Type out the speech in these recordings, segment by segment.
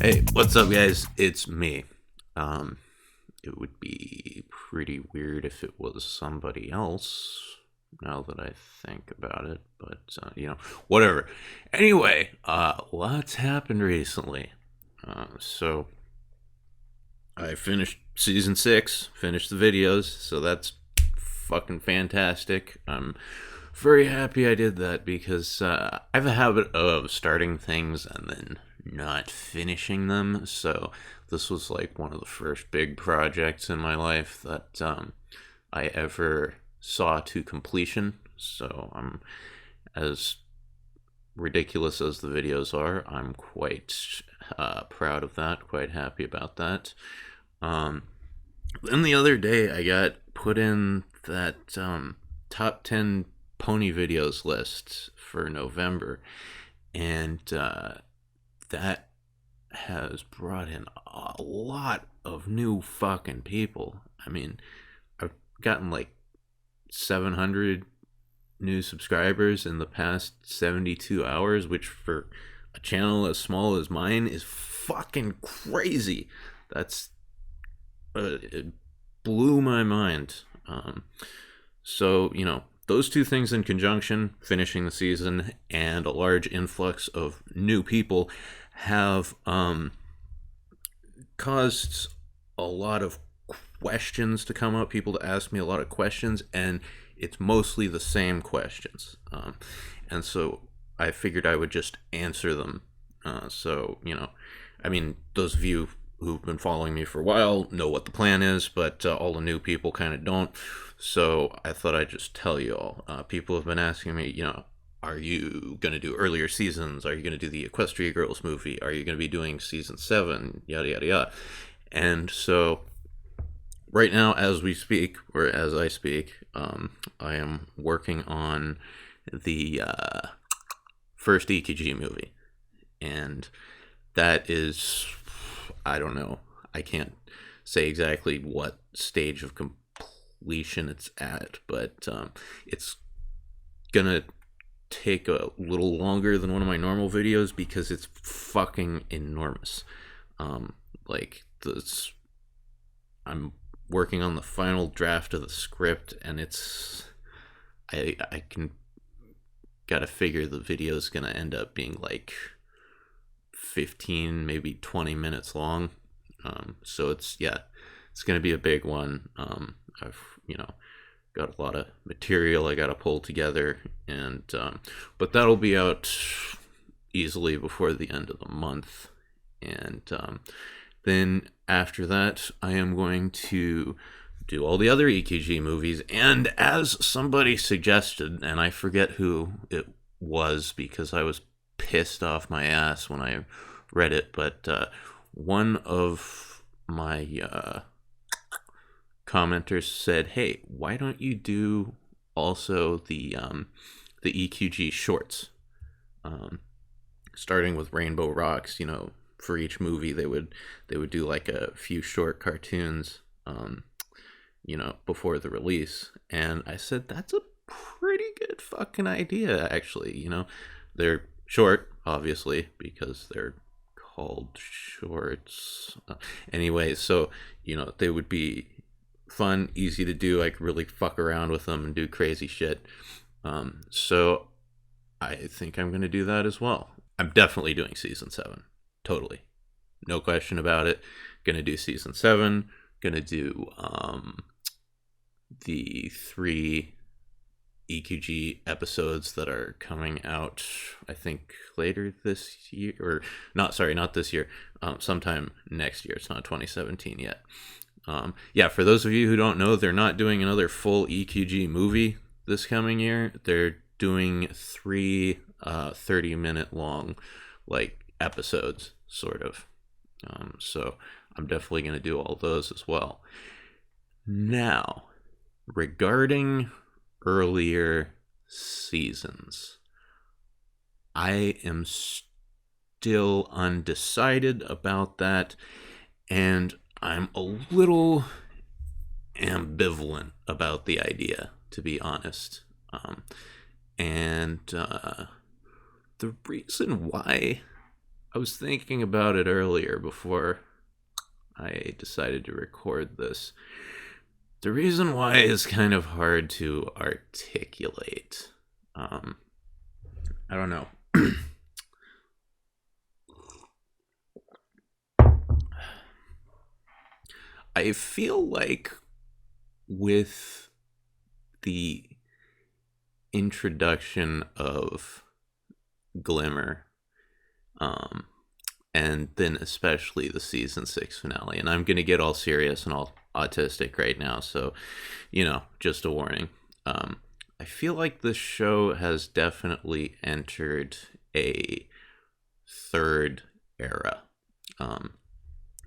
Hey, what's up, guys? It's me. It would be pretty weird if it was somebody else, now that I think about it, but, whatever. Anyway, lots happened recently. So, I finished season 6, finished the videos, so that's fucking fantastic. I'm very happy I did that because I have a habit of starting things and then not finishing them. So this was like one of the first big projects in my life that I ever saw to completion. So I'm, as ridiculous as the videos are, I'm quite proud of that, quite happy about that. Then the other day I got put in that top 10 pony videos list for November, and that has brought in a lot of new fucking people. I mean, I've gotten like 700 new subscribers in the past 72 hours, which for a channel as small as mine is fucking crazy. That's it blew my mind. So, those two things in conjunction, finishing the season and a large influx of new people, have caused a lot of questions to come up, people to ask me a lot of questions, and it's mostly the same questions. And so I figured I would just answer them. Those of you who've been following me for a while know what the plan is, but all the new people kind of don't. So I thought I'd just tell you all. People have been asking me, are you going to do earlier seasons? Are you going to do the Equestria Girls movie? Are you going to be doing season 7? Yada, yada, yada. And so right now, as we speak, or as I speak, I am working on the first EQG movie. And that is, I don't know, I can't say exactly what stage of completion it's at, but it's gonna take a little longer than one of my normal videos because it's fucking enormous. I'm working on the final draft of the script, and I can gotta figure the video's gonna end up being like 15, maybe 20 minutes long. So it's going to be a big one. I've, got a lot of material I got to pull together, and but that'll be out easily before the end of the month. And then after that, I am going to do all the other EQG movies. And as somebody suggested, and I forget who it was because I was pissed off my ass when I read it, but one of my commenters said, "Hey, why don't you do also the EQG shorts? Starting with Rainbow Rocks, for each movie they would do like a few short cartoons, before the release." And I said, "That's a pretty good fucking idea, actually. They're short, obviously, because they're called shorts. Anyway, so, they would be fun, easy to do. I could really fuck around with them and do crazy shit. So I think I'm going to do that as well. I'm definitely doing season 7. Totally. No question about it. Going to do season 7. Going to do the 3 EQG episodes that are coming out, I think, later this year, or not this year, sometime next year. It's not 2017 yet. For those of you who don't know, they're not doing another full EQG movie this coming year. They're doing 3 30-minute long episodes, sort of. So I'm definitely going to do all those as well. Now, regarding earlier seasons, I am still undecided about that, and I'm a little ambivalent about the idea, to be honest. And the reason why I was thinking about it earlier before I decided to record this. The reason why is kind of hard to articulate. I don't know. I feel like with the introduction of Glimmer, and then especially the season 6 finale, and I'm gonna get all serious and all autistic right now, so just a warning. I feel like this show has definitely entered a third era. The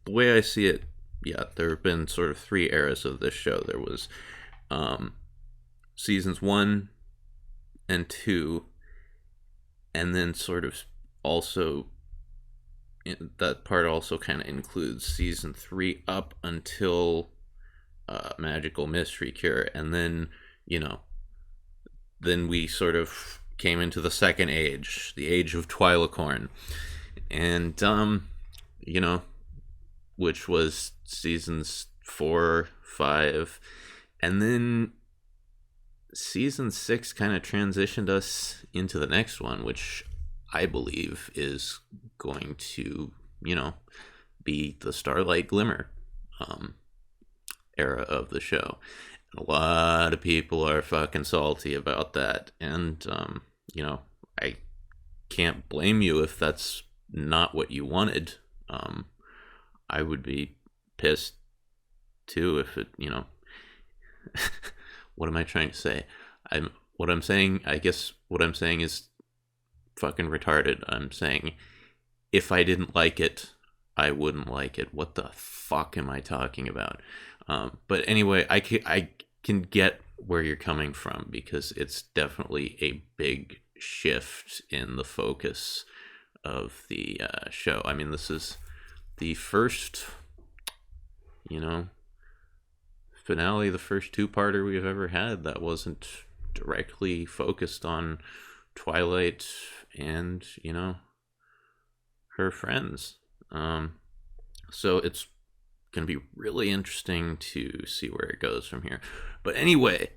way I see it, yeah, there have been sort of 3 eras of this show. There was seasons 1 and 2, and then sort of also that part also kind of includes season 3 up until Magical Mystery Cure, and then then we sort of came into the second age, the age of Twylacorn, and which was seasons 4, 5, and then season 6 kind of transitioned us into the next one, which I believe is going to, be the Starlight Glimmer era of the show. And a lot of people are fucking salty about that. And, I can't blame you if that's not what you wanted. I would be pissed too if it, what am I trying to say? I guess what I'm saying is fucking retarded. I'm saying if I didn't like it, I wouldn't like it. What the fuck am I talking about? But anyway, I can get where you're coming from, because it's definitely a big shift in the focus of the show. I mean, this is the first, finale, the first 2-parter we've ever had that wasn't directly focused on Twilight and, her friends. So it's going to be really interesting to see where it goes from here. But anyway,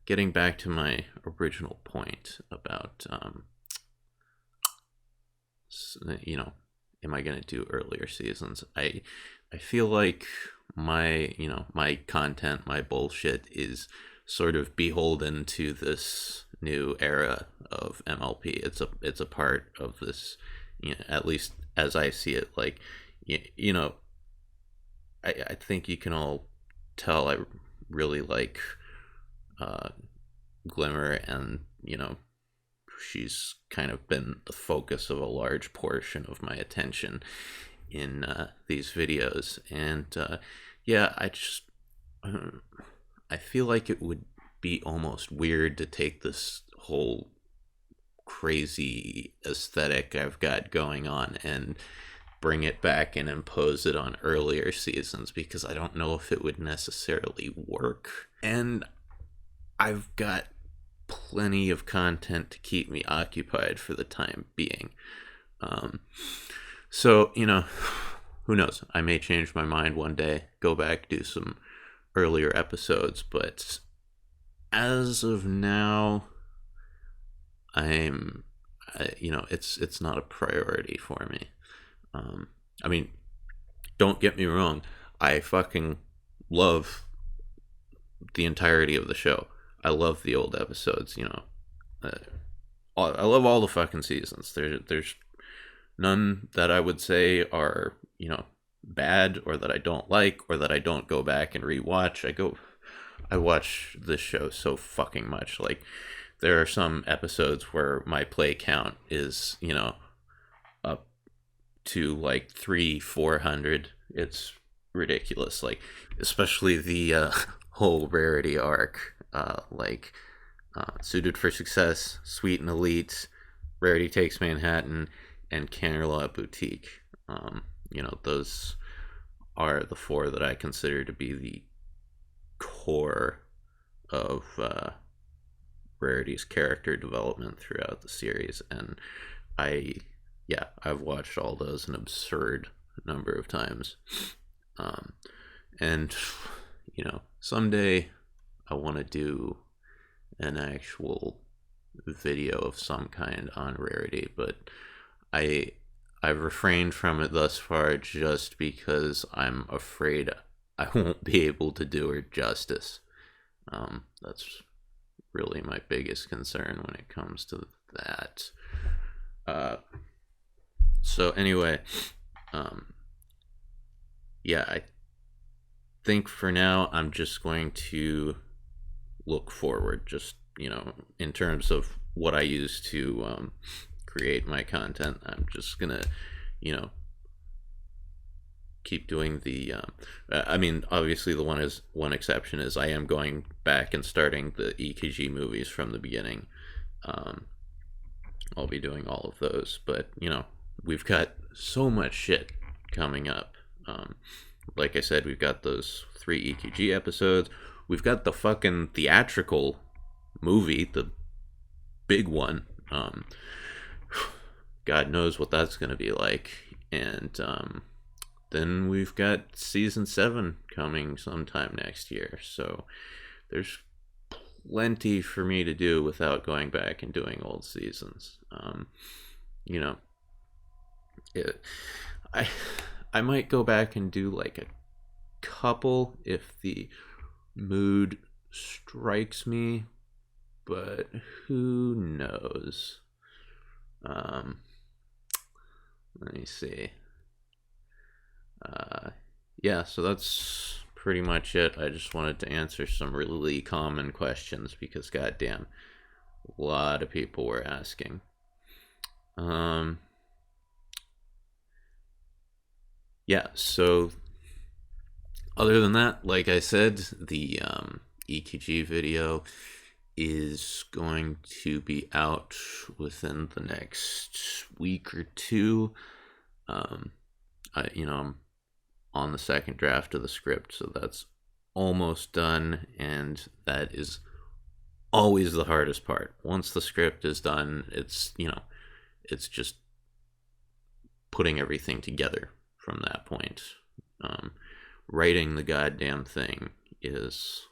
getting back to my original point about, am I going to do earlier seasons? I feel like my content, my bullshit is sort of beholden to this new era of MLP. It's a part of this, at least as I see it. Like, I think you can all tell I really like Glimmer, and she's kind of been the focus of a large portion of my attention in these videos. And yeah, I feel like it would be almost weird to take this whole crazy aesthetic I've got going on and bring it back and impose it on earlier seasons, because I don't know if it would necessarily work. And I've got plenty of content to keep me occupied for the time being. So, who knows? I may change my mind one day, go back, do some earlier episodes, but as of now, it's not a priority for me. I mean, don't get me wrong, I fucking love the entirety of the show. I love the old episodes, I love all the fucking seasons. There's none that I would say are, bad, or that I don't like, or that I don't go back and rewatch. I watch this show so fucking much. Like, there are some episodes where my play count is, up to like 300-400. It's ridiculous. Like, especially the whole Rarity arc, Suited for Success, Sweet and Elite, Rarity Takes Manhattan, and Canterlot Boutique. Those are the 4 that I consider to be the core of Rarity's character development throughout the series. And I yeah, I've watched all those an absurd number of times. Um, and, someday I want to do an actual video of some kind on Rarity, but I I've refrained from it thus far just because I'm afraid I won't be able to do her justice. That's really my biggest concern when it comes to that. Uh, so anyway, um, yeah, I think for now I'm just going to look forward, just in terms of what I use to create my content. I'm just gonna, you know, keep doing the. I mean, obviously, the one exception is I am going back and starting the EKG movies from the beginning. Um, I'll be doing all of those, but we've got so much shit coming up. Like I said, we've got those 3 EKG episodes. We've got the fucking theatrical movie, the big one. God knows what that's going to be like. And then we've got season 7 coming sometime next year. So there's plenty for me to do without going back and doing old seasons. You know, it, I might go back and do like a couple if the mood strikes me, but who knows? Let me see. Yeah, so that's pretty much it. I just wanted to answer some really common questions because goddamn, a lot of people were asking. Yeah, so other than that, like I said, the EKG video is going to be out within the next week or two. I'm on the second draft of the script, so that's almost done, and that is always the hardest part. Once the script is done, it's just putting everything together from that point. Writing the goddamn thing is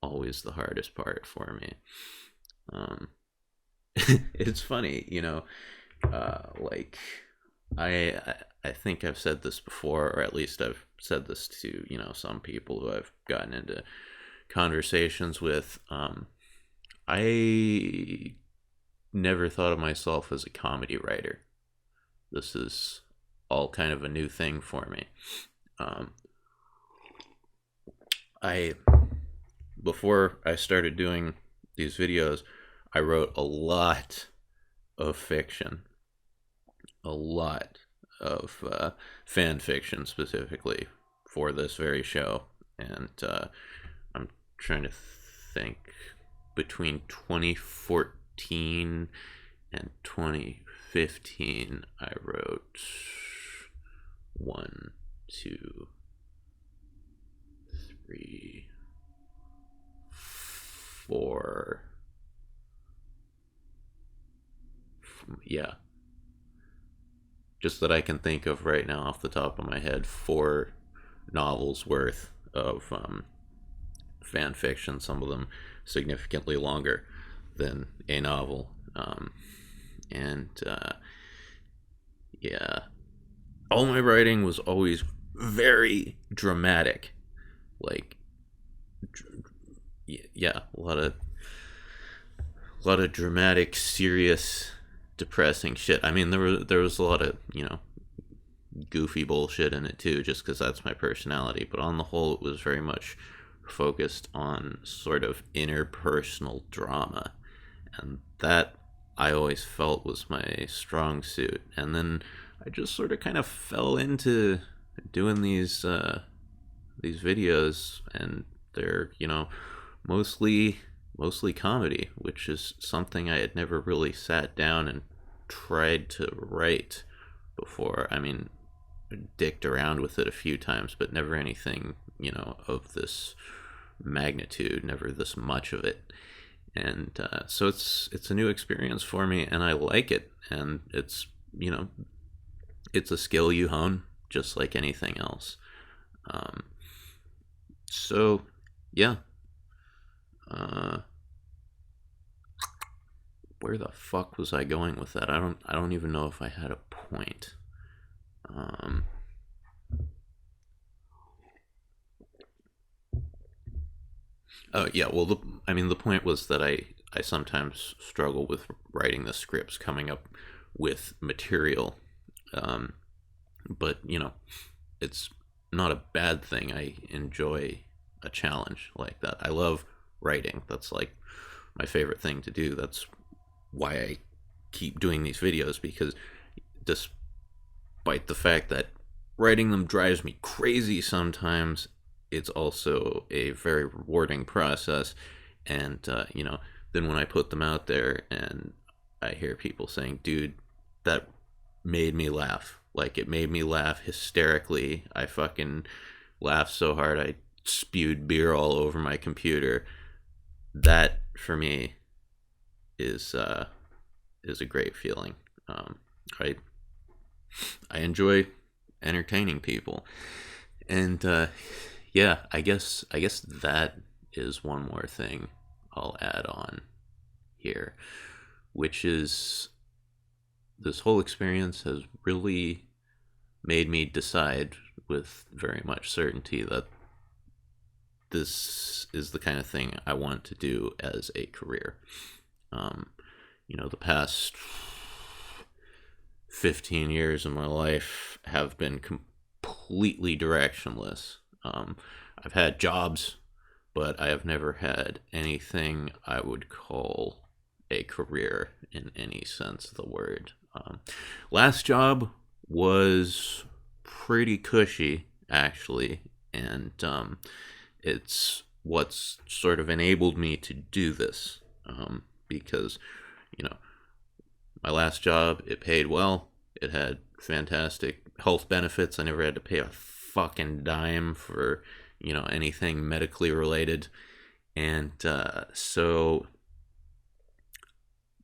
always the hardest part for me. It's funny, like I think I've said this before, or at least I've said this to some people who I've gotten into conversations with. I never thought of myself as a comedy writer. This is all kind of a new thing for me. Before I started doing these videos, I wrote a lot of fiction, a lot of fan fiction specifically for this very show, and I'm trying to think, between 2014 and 2015 I wrote 1, 2, 3, 4, yeah, just that I can think of right now off the top of my head, 4 novels worth of fan fiction, some of them significantly longer than a novel. And yeah, all my writing was always very dramatic, like yeah, a lot of dramatic, serious, depressing shit. I mean, there was a lot of goofy bullshit in it too, just because that's my personality. But on the whole, it was very much focused on sort of interpersonal drama, and that I always felt was my strong suit. And then I just sort of kind of fell into doing these videos, and they're mostly comedy, which is something I had never really sat down and tried to write before. I mean, I dicked around with it a few times, but never anything of this magnitude, never this much of it. And so it's a new experience for me, and I like it, and it's it's a skill you hone just like anything else. Um, so, yeah. Uh, where the fuck was I going with that? I don't even know if I had a point. Um, oh yeah, well, the point was that I sometimes struggle with writing the scripts, coming up with material. Um, but it's not a bad thing. I enjoy a challenge like that. I love writing. That's like my favorite thing to do. That's why I keep doing these videos, because despite the fact that writing them drives me crazy sometimes, it's also a very rewarding process. And then when I put them out there and I hear people saying, dude, that made me laugh. Like, it made me laugh hysterically. I fucking laughed so hard I spewed beer all over my computer. That for me is a great feeling. I I enjoy entertaining people, and yeah, I guess that is one more thing I'll add on here, which is this whole experience has really made me decide with very much certainty that this is the kind of thing I want to do as a career. Um, the past 15 years of my life have been completely directionless. I've had jobs, but I have never had anything I would call a career in any sense of the word. Last job was pretty cushy, actually, and it's what's sort of enabled me to do this, because, you know, my last job, it paid well. It had fantastic health benefits. I never had to pay a fucking dime for, anything medically related. And so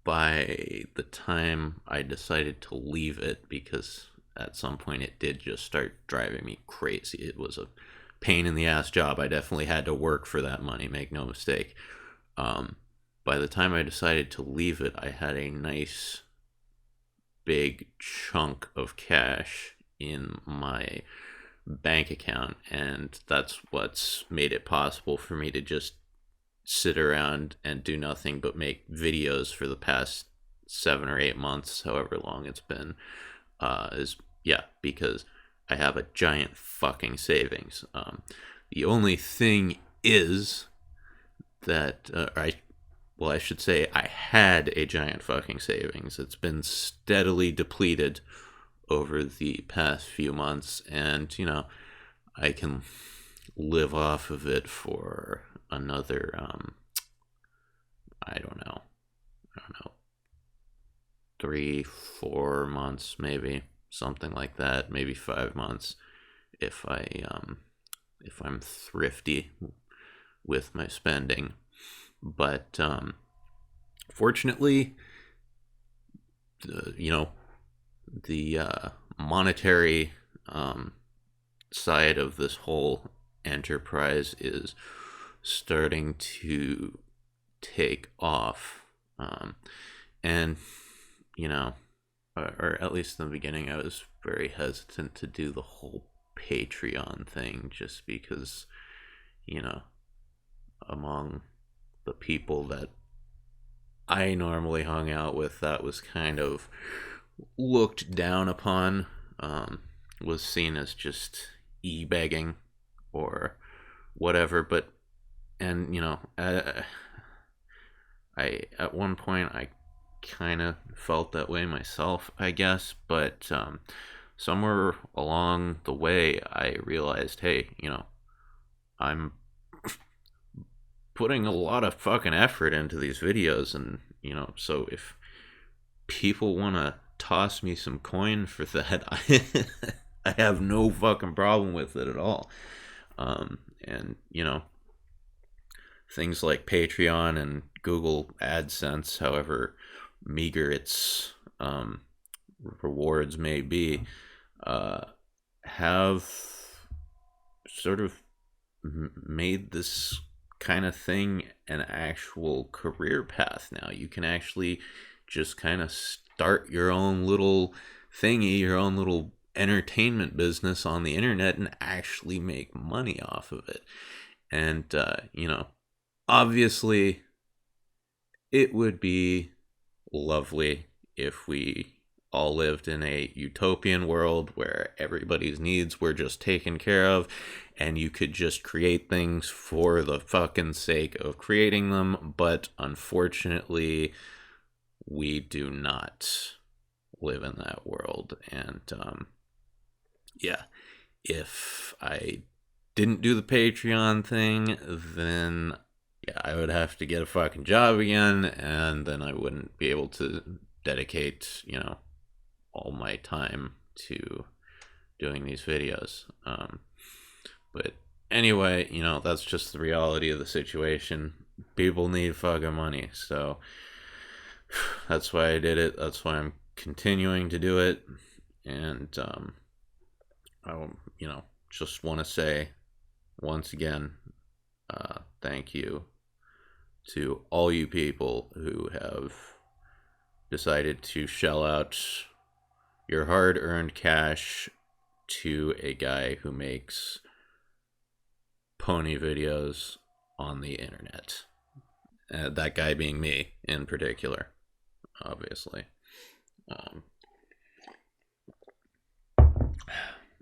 by the time I decided to leave it, because at some point it did just start driving me crazy. It was a pain in the ass job. I definitely had to work for that money, make no mistake. Um, by the time I decided to leave it, I had a nice big chunk of cash in my bank account, and that's what's made it possible for me to just sit around and do nothing but make videos for the past 7 or 8 months, however long it's been. Is Yeah, because I have a giant fucking savings. The only thing is that I should say I had a giant fucking savings. It's been steadily depleted over the past few months, and I can live off of it for another I don't know, 3 4 months, maybe something like that, maybe 5 months, if I'm thrifty with my spending. But fortunately, you know, the monetary side of this whole enterprise is starting to take off. And, or at least in the beginning, I was very hesitant to do the whole Patreon thing, just because, among the people that I normally hung out with, that was kind of looked down upon, was seen as just e-begging or whatever. But, and, I at one point I kind of felt that way myself, I guess, but somewhere along the way I realized, hey, I'm putting a lot of fucking effort into these videos, and so if people want to toss me some coin for that, I have no fucking problem with it at all. And things like Patreon and Google AdSense, however meager its rewards may be, have sort of made this kind of thing an actual career path now. You can actually just kind of start your own little thingy, your own little entertainment business on the internet and actually make money off of it. And, obviously, it would be lovely if we all lived in a utopian world where everybody's needs were just taken care of and you could just create things for the fucking sake of creating them. But unfortunately, we do not live in that world. And yeah, if I didn't do the Patreon thing, then yeah, I would have to get a fucking job again, and then I wouldn't be able to dedicate, all my time to doing these videos. But anyway, that's just the reality of the situation. People need fucking money, so that's why I did it. That's why I'm continuing to do it, and I, just want to say once again, thank you to all you people who have decided to shell out your hard-earned cash to a guy who makes pony videos on the internet. That guy being me in particular, obviously.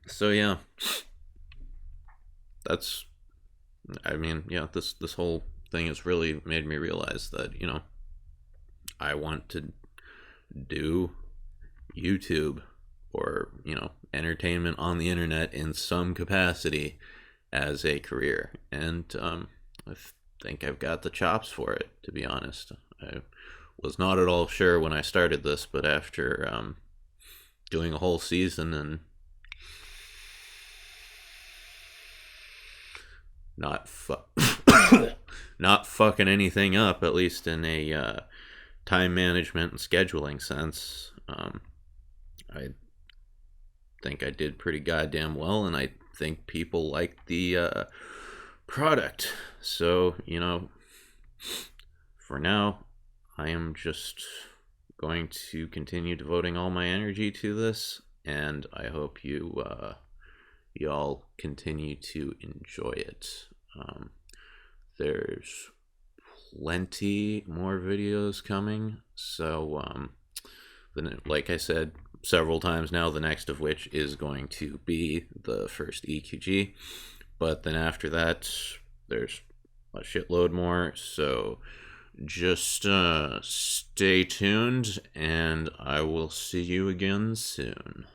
So yeah, this whole thing has really made me realize that, I want to do YouTube or, entertainment on the internet in some capacity as a career. And I think I've got the chops for it, to be honest. I was not at all sure when I started this, but after doing a whole season and not fucking anything up, at least in a time management and scheduling sense, I think I did pretty goddamn well, and I think people like the product. So, for now, I am just going to continue devoting all my energy to this, and I hope y'all continue to enjoy it. There's plenty more videos coming, so like I said several times now, the next of which is going to be the first EQG, but then after that there's a shitload more, so just stay tuned, and I will see you again soon.